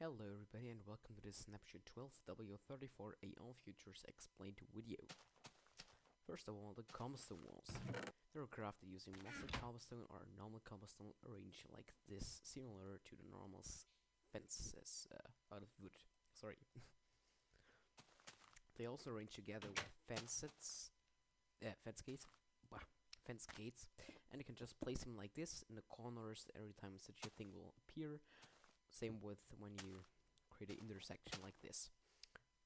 Hello everybody and welcome to this Snapshot 12W34 AL Features explained video. First of all, the cobblestone walls. They were crafted using mostly cobblestone or normal cobblestone arranged like this, similar to the normal fences out of wood. Sorry. They also arrange together with fence gates, and you can just place them like this in the corners every time such a thing will appear. Same with when you create an intersection like this.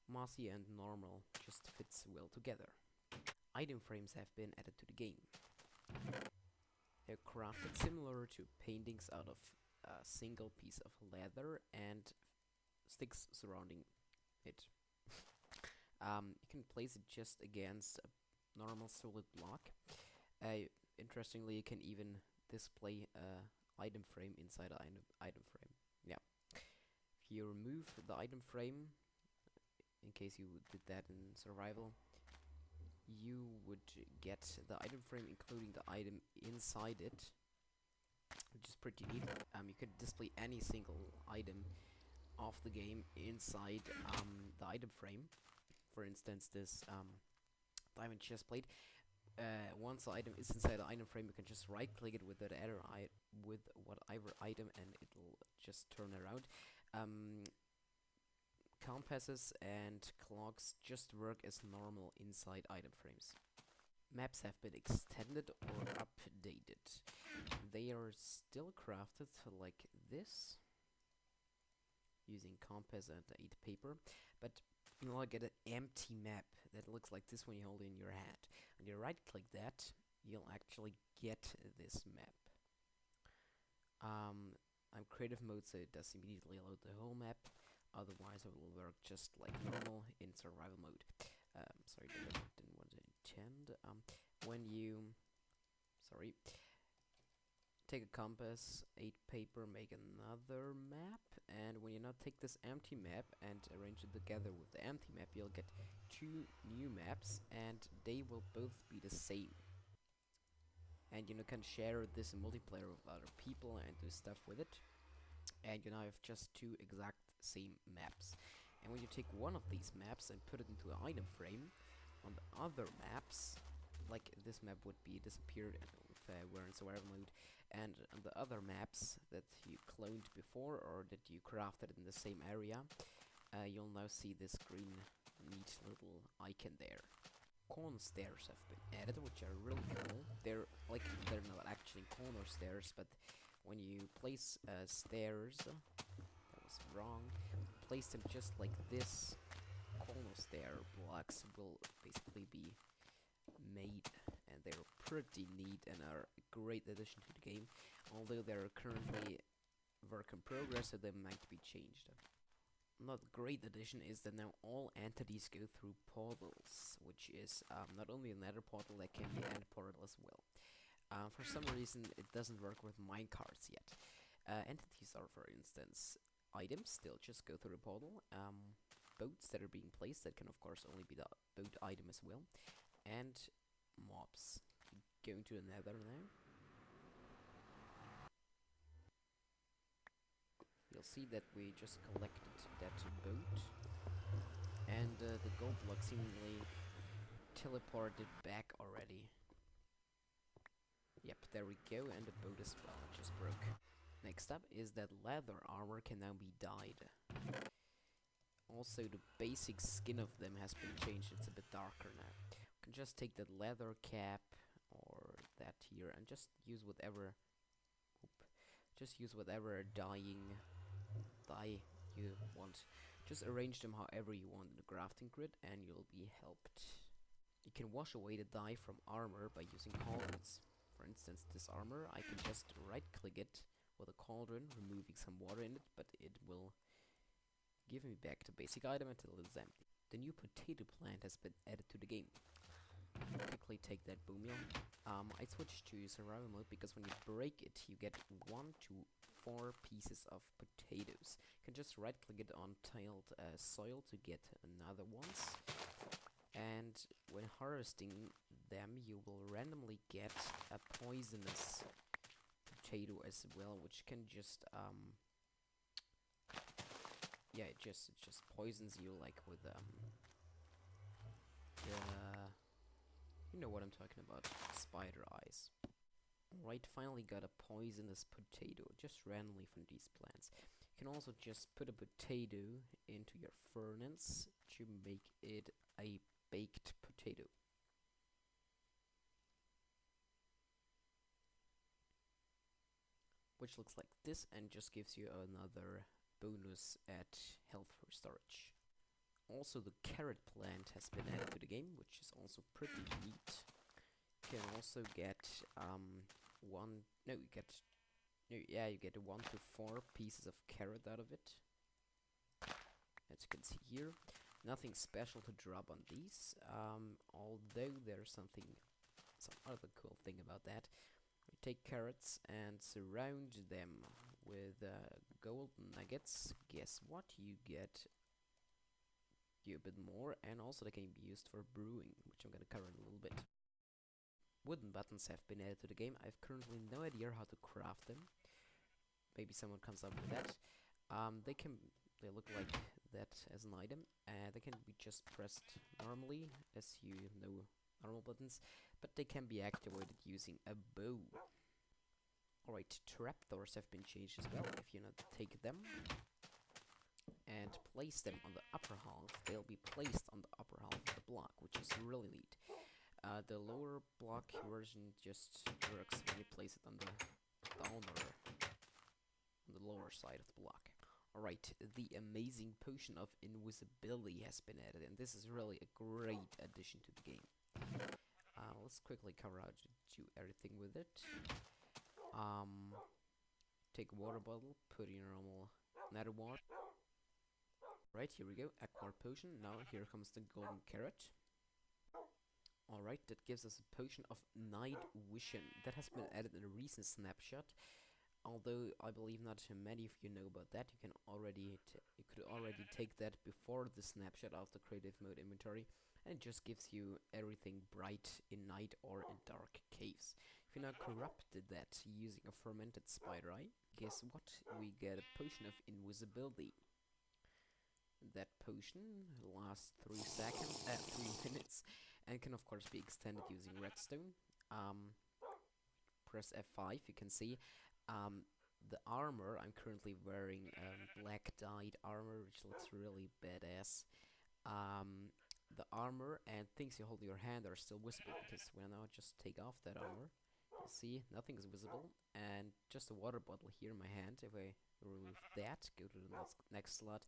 Mossy and normal just fits well together. Item frames have been added to the game. They're crafted similar to paintings out of a single piece of leather and sticks surrounding it. You can place it just against a normal solid block. Interestingly, you can even display a item frame inside an item frame. Yeah. If you remove the item frame, in case you did that in survival, you would get the item frame including the item inside it, which is pretty neat. You could display any single item of the game inside the item frame. For instance, this diamond chest plate. Once the item is inside the item frame, you can just right click it with whatever item and it'll just turn around. Compasses and clocks just work as normal inside item frames. Maps have been extended or updated. They are still crafted like this, using compass and 8 paper, but you'll get an empty map that looks like this when you hold it in your hand. And you right click that, you'll actually get this map. I'm creative mode, so it does immediately load the whole map. Otherwise it will work just like normal in survival mode. Sorry, didn't want to intend. When you take a compass, 8 paper, make another map, and when you now take this empty map and arrange it together with the empty map, you'll get 2 new maps, and they will both be the same. And you can share this in multiplayer with other people and do stuff with it. And you now have just 2 exact same maps. And when you take one of these maps and put it into an item frame, on the other maps, like this map would be disappeared if we're in survival mode, and on the other maps that you cloned before or that you crafted in the same area, you'll now see this green neat little icon there. Corner stairs have been added, which are really cool. They're not actually corner stairs, but when you place stairs, that was wrong, place them just like this, corner stair blocks will basically be made, and they're pretty neat and are a great addition to the game, although they're currently work in progress, so they might be changed. Not great addition is that now all entities go through portals, which is not only a nether portal, that can be an end portal as well. For some reason it doesn't work with minecarts yet. Entities are, for instance, items, they'll just go through the portal. Boats that are being placed, that can of course only be the boat item as well. And mobs. Going to the nether now. You'll see that we just collected that boat, and the gold block seemingly teleported back already. Yep, there we go, and the boat as well, it just broke. Next up is that leather armor can now be dyed. Also, the basic skin of them has been changed, it's a bit darker now. You can just take that leather cap, or that here, and just use whatever dye you want. Just arrange them however you want in the crafting grid and you'll be helped. You can wash away the dye from armor by using cauldrons. For instance, this armor, I can just right click it with a cauldron, removing some water in it, but it will give me back the basic item until it's empty. The new potato plant has been added to the game. Quickly take that boom meal. I switched to survival mode because when you break it, you get 1 to 4 pieces of potatoes. You can just right click it on tiled soil to get another ones. And when harvesting them, you will randomly get a poisonous potato as well, which can just yeah, it just poisons you like with the you know what I'm talking about, spider eyes. Alright, finally got a poisonous potato just randomly from these plants. You can also just put a potato into your furnace to make it a baked potato. Which looks like this and just gives you another bonus at health storage. Also, the carrot plant has been added to the game, which is also pretty neat. You can also get you get 1 to 4 pieces of carrot out of it. As you can see here, nothing special to drop on these. Although there's some other cool thing about that. You take carrots and surround them with gold nuggets. Guess what? You get a bit more, and also they can be used for brewing, which I'm gonna cover in a little bit. Wooden buttons have been added to the game. I've currently no idea how to craft them. Maybe someone comes up with that. They look like that as an item. They can be just pressed normally, as you know, normal buttons, but they can be activated using a bow. Alright, trapdoors have been changed as well. If you not take them and place them on the upper half, they'll be placed on the upper half of the block, which is really neat. The lower block version just works when you place it on the downer, on the lower side of the block. Alright, the amazing potion of invisibility has been added, and this is really a great addition to the game. Let's quickly cover how to do everything with it. Take a water bottle, put in your normal nether water. Right, here we go, aqua potion. Now here comes the golden carrot. Alright, that gives us a potion of night vision. That has been added in a recent snapshot. Although I believe not many of you know about that. You could already take that before the snapshot of the creative mode inventory, and it just gives you everything bright in night or in dark caves. If you now corrupted that using a fermented spider eye, guess what? We get a potion of invisibility. That potion lasts 3 minutes, and can of course be extended using redstone. Press F5, you can see the armor. I'm currently wearing black dyed armor, which looks really badass. The armor and things you hold in your hand are still visible, because when I now just take off that armor, you see nothing is visible, and just a water bottle here in my hand. If I remove that, go to the next slot,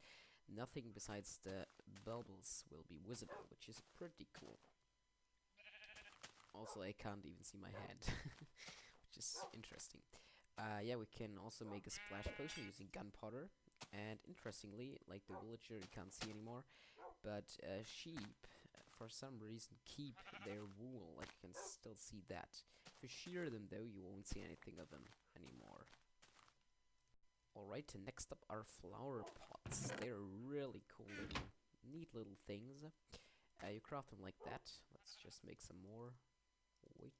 nothing besides the bubbles will be visible, which is pretty cool. Also, I can't even see my hand, which is interesting. Yeah, we can also make a splash potion using gunpowder, and interestingly, like the villager, you can't see anymore, but sheep, for some reason, keep their wool. Like, you can still see that. If you shear them, though, you won't see anything of them anymore. Alright, next up are flower pots. They're really cool little, neat little things. You craft them like that. Let's just make some more. Wait.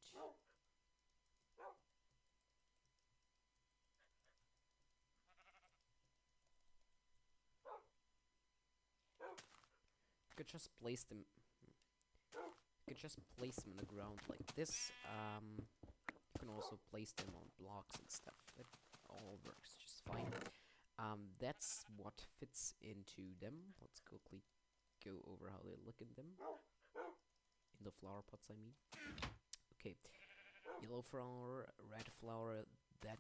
You could just place them. You could just place them on the ground like this. You can also place them on blocks and stuff. It all works just fine. That's what fits into them. Let's quickly go over how they look in them. In the flower pots, I mean. Okay. Yellow flower, red flower, that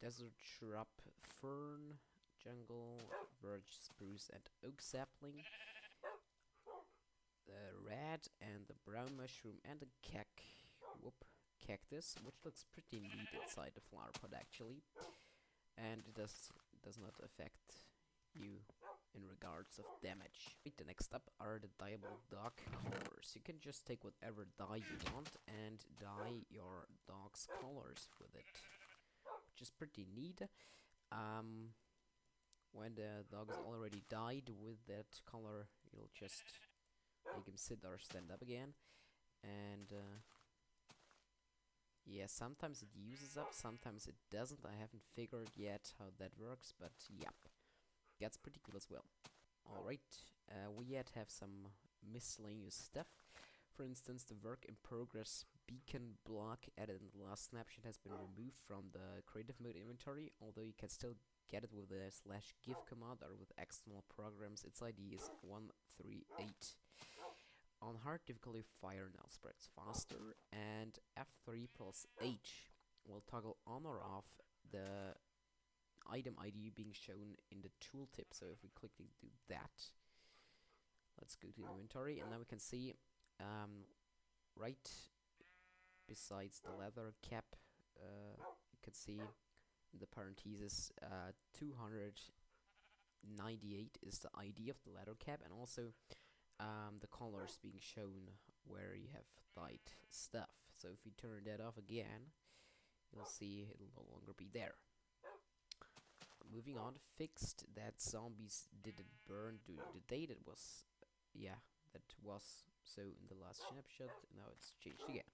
desert shrub, fern, jungle, birch, spruce, and oak sapling. The red and the brown mushroom and the cactus, which looks pretty neat inside the flower pot actually, and it does not affect you in regards of damage. The next up are the dyeable dog colors. You can just take whatever dye you want and dye your dog's colors with it, which is pretty neat. When the dog is already dyed with that color, you'll just make him sit or stand up again. And yeah, sometimes it uses up, sometimes it doesn't. I haven't figured yet how that works, but yep. gets pretty cool as well. Alright, we yet have some miscellaneous stuff. For instance, the work in progress beacon block added in the last snapshot has been removed from the creative mode inventory, although you can still get it with the /gif command or with external programs. Its ID is 138. On hard difficulty, fire now spreads faster, and F3 plus H will toggle on or off the item ID being shown in the tooltip. So if we quickly do that, let's go to the inventory, and now we can see right besides the leather cap, you can see in the parentheses 298 is the ID of the leather cap, and also the colors being shown where you have dyed stuff. So if we turn that off again, you'll see it'll no longer be there. Moving on, fixed that zombies didn't burn during the day. That was, yeah, that was so in the last snapshot. Now it's changed again.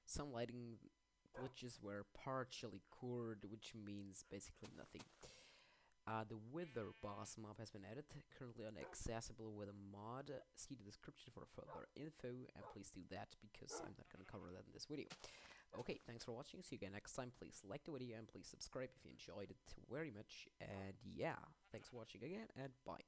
Some lighting glitches were partially cured, which means basically nothing. The Wither boss mob has been added, currently inaccessible with a mod. See the description for further info, and please do that because I'm not gonna cover that in this video. Okay, thanks for watching, see you again next time. Please like the video and please subscribe if you enjoyed it very much, and yeah, thanks for watching again, and bye.